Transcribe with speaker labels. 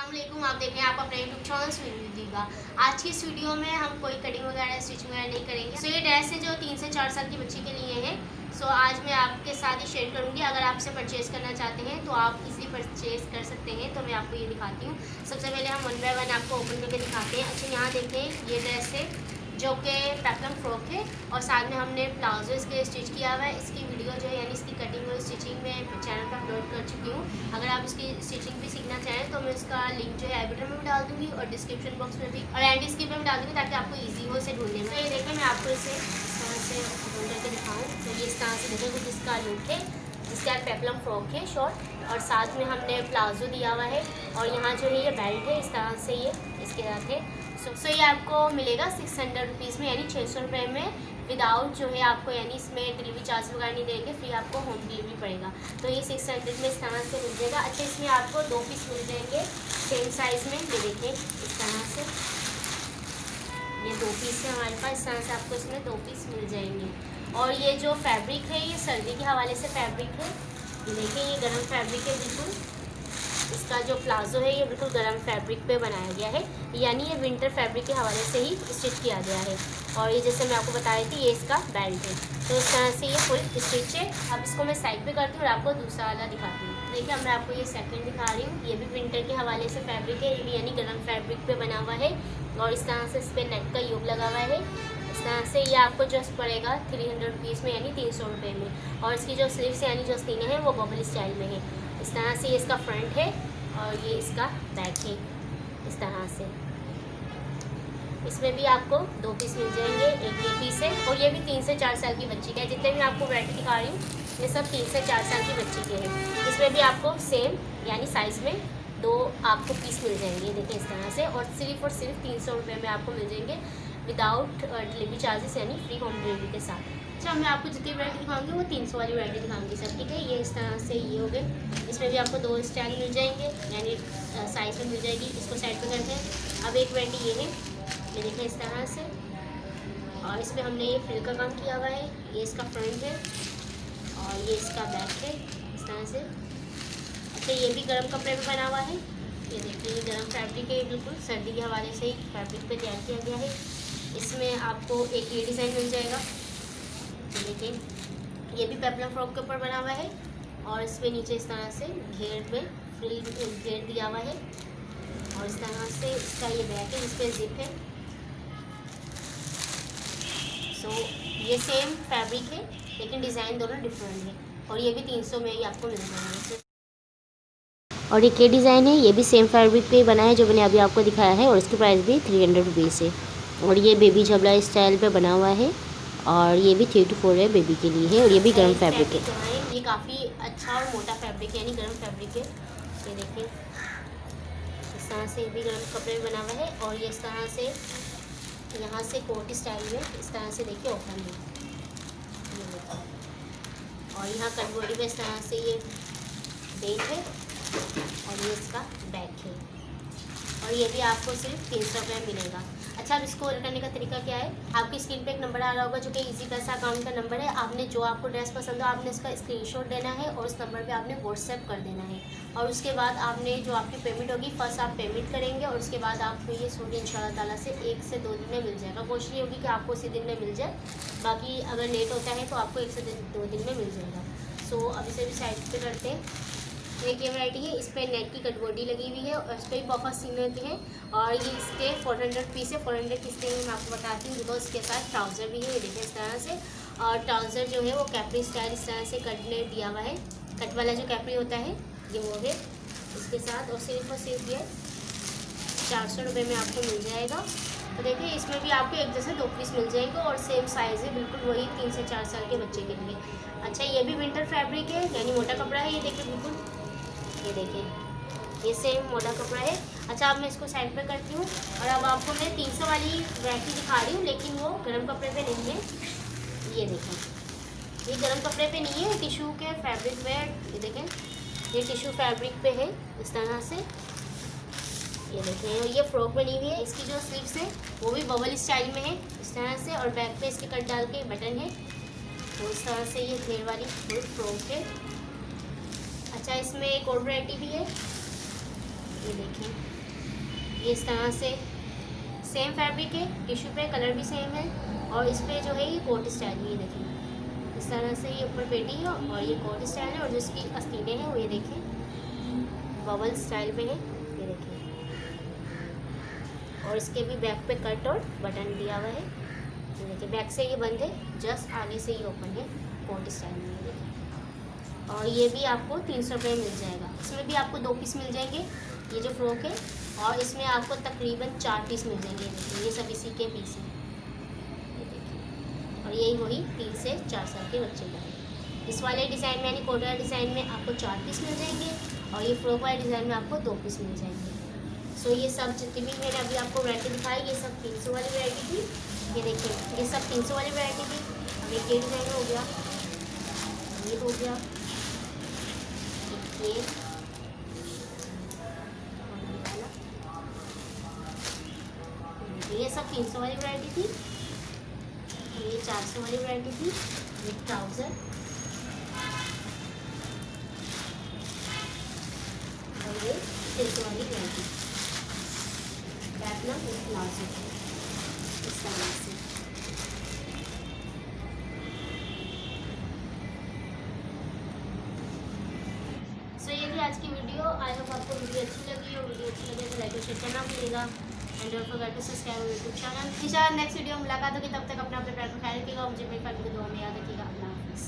Speaker 1: अस्सलामुअलैकुम। आप देख रहे हैं आप अपने यूट्यूब चैनल स्विंग दीवा। आज की इस वीडियो में हम कोई कटिंग वगैरह स्टिचिंग वगैरह नहीं करेंगे। सो ये ड्रेस है जो 3 से 4 साल की बच्ची के लिए है। सो आज मैं आपके साथ ही शेयर करूंगी। अगर आप इसे परचेज़ करना चाहते हैं तो आप इजीली परचेज़ कर सकते हैं। तो मैं आपको ये दिखाती हूँ। सबसे पहले हम 1 बाय 1 आपको ओपन करके दिखाते हैं। अच्छा, यहाँ देखें ये ड्रेस है जो कि पेप्लम फ्रॉक है और साथ में हमने प्लाजो इसके स्टिच किया हुआ है। इसकी वीडियो जो है यानी इसकी कटिंग और स्टिचिंग में चैनल पर अपलोड कर चुकी हूँ। अगर आप इसकी स्टिचिंग भी सीखना चाहें तो मैं इसका लिंक जो है आई बटन में भी डाल दूँगी और डिस्क्रिप्शन बॉक्स में भी और एंड स्क्रीन में भी डाल दूँगी ताकि आपको ईजी हो इसे ढूंढने में। तो ये देखें, मैं आपको इसे इस तरह से ढूंढ करके दिखाऊँ तो ये इस तरह से देखें कुछ इसका लुक है जिसके बाद पेप्लम फ्रॉक है शॉर्ट और साथ में हमने प्लाजो दिया हुआ है और यहाँ जो है ये बेल्ट है इस तरह से ये इसके साथ है। सो ये आपको मिलेगा 600 रुपीज़ में यानी 600 रुपये में विदाउट जो है आपको यानी इसमें डिलीवरी चार्ज वगैरह नहीं देंगे, फ्री आपको होम डिलीवरी पड़ेगा। तो ये 600 में इस तरह से मिल जाएगा। अच्छा, इसमें आपको 2 पीस मिल जाएंगे सेम साइज़ में। ये देखिए इस तरह से ये 2 पीस है हमारे पास। इस तरह से आपको इसमें 2 पीस मिल जाएंगे। और ये जो फैब्रिक है ये सर्दी के हवाले से फैब्रिक है। ये देखिए ये गर्म फैब्रिक है बिल्कुल। इसका जो प्लाजो है ये बिल्कुल गर्म फैब्रिक पे बनाया गया है, यानी ये विंटर फैब्रिक के हवाले से ही स्टिच किया गया है। और ये जैसे मैं आपको बता रही थी ये इसका बेल्ट है। तो इस तरह से ये फुल स्टिच है। अब इसको मैं साइड पे करती हूँ और आपको दूसरा वाला दिखाती हूँ। देखिए अब मैं आपको ये सेकंड दिखा रही हूँ। ये भी विंटर के हवाले से फैब्रिक है यानी गर्म फैब्रिक पे बना हुआ है और इस तरह से इस पर नेट का योग लगा हुआ है। इस तरह से ये आपको जस्ट पड़ेगा 300 रुपीज़ में यानी 300 रुपये में। और इसकी जो स्लीव्स यानी जो सीने हैं वो बबल स्टाइल में है। इस तरह से ये इसका फ्रंट है और ये इसका बैक है इस तरह से। इसमें भी आपको 2 पीस मिल जाएंगे, एक ये पीस है और ये भी 3 से 4 साल की बच्ची का है। जितने भी आपको वैरायटी दिखा रही हूँ ये सब 3 से 4 साल की बच्ची के हैं। इसमें भी आपको सेम यानी साइज़ में 2 आपको पीस मिल जाएंगे। देखिए इस तरह से और सिर्फ 300 रुपये में आपको मिल जाएंगे विदाउट डिलीवरी चार्जेस यानी फ्री होम डिलीवरी के साथ। अच्छा, मैं आपको जितनी वैरायटी दिखाऊंगी वो 300 वाली वैरायटी दिखाऊंगी सब, ठीक है। ये इस तरह से ये हो गए। इसमें भी आपको 2 स्टाइल मिल जाएंगे यानी साइज़ में मिल जाएगी। इसको साइड पे करते हैं। अब एक वैरायटी ये है, ये देखें इस तरह से और इसमें हमने ये फ्रिल का काम किया हुआ है। ये इसका फ्रंट है और ये इसका बैक है इस तरह से। अच्छा, ये भी गर्म कपड़े पे बना हुआ है। ये देखिए ये गर्म फैब्रिक है बिल्कुल सर्दी के हवाले से ही फैब्रिक पे तैयार किया गया है। इसमें आपको एक ये डिज़ाइन मिल जाएगा। देखिए ये भी पेप्लम फ्रॉक के ऊपर बना हुआ है और इसमें नीचे इस तरह से घेर में फ्रिल घेर दिया हुआ है और इस तरह से इसका ये बैक है, इस पर जिप है। सो ये सेम फैब्रिक है लेकिन डिज़ाइन दोनों डिफरेंट है और ये भी 300 में ही आपको मिल जाएंगे। और एक ये डिज़ाइन है, ये भी सेम फैब्रिक पे बना है जो मैंने अभी आपको दिखाया है और इसकी प्राइस भी 300 रुपीज़ है। और ये बेबी झबला स्टाइल पे बना हुआ है और ये भी 3 to 4 है बेबी के लिए है और ये भी गर्म फैब्रिक है। ये काफ़ी अच्छा और मोटा फैब्रिक है यानी गर्म फैब्रिक है। ये देखिए इस तरह से ये भी गर्म कपड़े में बना हुआ है और ये इस तरह से यहाँ से कोट स्टाइल में इस तरह से देखिए ओपन है ये देखिए। और यहाँ कट बॉडी में इस तरह से ये बेक है और ये इसका बैक है और ये भी आपको सिर्फ 300 रुपये मिलेगा। अच्छा, अब इसको ऑर्डर करने का तरीका क्या है, आपकी स्क्रीन पे एक नंबर आ रहा होगा जो कि इजी पैसा अकाउंट का नंबर है। आपने जो आपको ड्रेस पसंद हो आपने इसका स्क्रीनशॉट देना है और उस नंबर पे आपने व्हाट्सएप कर देना है और उसके बाद आपने जो आपकी पेमेंट होगी फर्स्ट आप पेमेंट करेंगे और उसके बाद आपको ये सूट इंशाल्लाह ताला से 1 से 2 दिन में मिल जाएगा। कोशिश ये होगी कि आपको उसी दिन में मिल जाए, बाकी अगर लेट होता है तो आपको 1 से 2 दिन में मिल जाएगा। सो अब इसे भी साइड पर करते हैं। एक ये वैरायटी है, इस पर नेट की कट बॉडी लगी हुई है और इस पर भी बहुत सीने के हैं और ये इसके 400 पीस है। 400 किस लिए मैं आपको बताती हूँ बिकॉज इसके साथ ट्राउज़र भी है। ये देखिए इस तरह से और ट्राउज़र जो है वो कैपरी स्टाइल इस तरह से कट ने दिया हुआ है। कट वाला जो कैपरी होता है ये वो है इसके साथ और सिर्फ ये 400 रुपये में आपको मिल जाएगा। तो देखिए इसमें भी आपको एक जैसे 2 पीस मिल जाएंगे और सेम साइज़ है बिल्कुल वही 3 से 4 साल के बच्चे के लिए। अच्छा, ये भी विंटर फैब्रिक है यानी मोटा कपड़ा है। ये देखिए बिल्कुल ये देखिए ये सेम मोटा कपड़ा है। अच्छा, अब मैं इसको साइड पे करती हूँ और अब आपको मैं 300 वाली वैरायटी दिखा रही हूँ लेकिन वो गर्म कपड़े पे नहीं है। ये देखें ये गर्म कपड़े पे नहीं है, टिश्यू के फैब्रिक पे। ये देखें ये टिश्यू फैब्रिक पे है इस तरह से। ये देखें ये फ्रॉक बनी हुई है। इसकी जो स्लीव्स है वो भी बबल स्टाइल में है इस तरह से और बैक पे इसके कट डाल के बटन है तो इस तरह से ये घेर वाली फुल फ्रॉक है। अच्छा, इसमें एक और वैरायटी भी है। ये देखें ये इस तरह से सेम फैब्रिक है, टिश्यू पे कलर भी सेम है, और इस पर जो है ये कोट स्टाइल है। ये देखिए इस तरह से ये ऊपर पेटी है और ये कोट स्टाइल है, और जो इसकी आस्तीनें हैं वो ये देखिए बबल स्टाइल में है। ये देखिए, और इसके भी बैक पे कट और बटन दिया हुआ है। ये देखिए बैक से ये बंद है, जस्ट आगे से ये ओपन है कोट स्टाइल में। ये देखिए, और ये भी आपको 300 रुपये मिल जाएगा। इसमें भी आपको 2 पीस मिल जाएंगे, ये जो फ्रॉक है, और इसमें आपको तकरीबन 4 पीस मिल जाएंगे। देखिए ये सब इसी के पीस हैं। ये देखिए, और यही वही 3 से 4 साल के बच्चे का है। इस वाले डिज़ाइन में यानी कोट वाले डिज़ाइन में आपको 4 पीस मिल जाएंगे, और ये फ्रॉक वाले डिज़ाइन में आपको 2 पीस मिल जाएंगे। सो ये सब जितनी भी मैंने अभी आपको वैरायटी दिखाई, ये सब 300 वाली वैरायटी थी। ये देखिए ये सब 300 वाली वैरायटी थी। अब ये डिज़ाइन हो गया, ये हो गया, ये ये सब 300 वाली वैरायटी थी। ये 400 वाली वैरायटी थी, ये ट्राउज़र, और ये 300 वाली वैरायटी पैटर्न विथ प्लाजो इस तरह से। सो ये थी आज की वीडियो। आई होप आपको वीडियो अच्छी लगी हो। वीडियो अच्छी लगे तो लाइक और शेयर करना भूलिएगा, and don't forget to subscribe मेरे यूट्यूब चैनल। इंशाल्लाह नेक्स्ट वीडियो मुलाकात होगी, तब तक अपना प्यार को ख्याल रखिएगा। मुझे मेरी फैमिली की दुआ में याद रखिएगा। अल्लाह हाफिज़।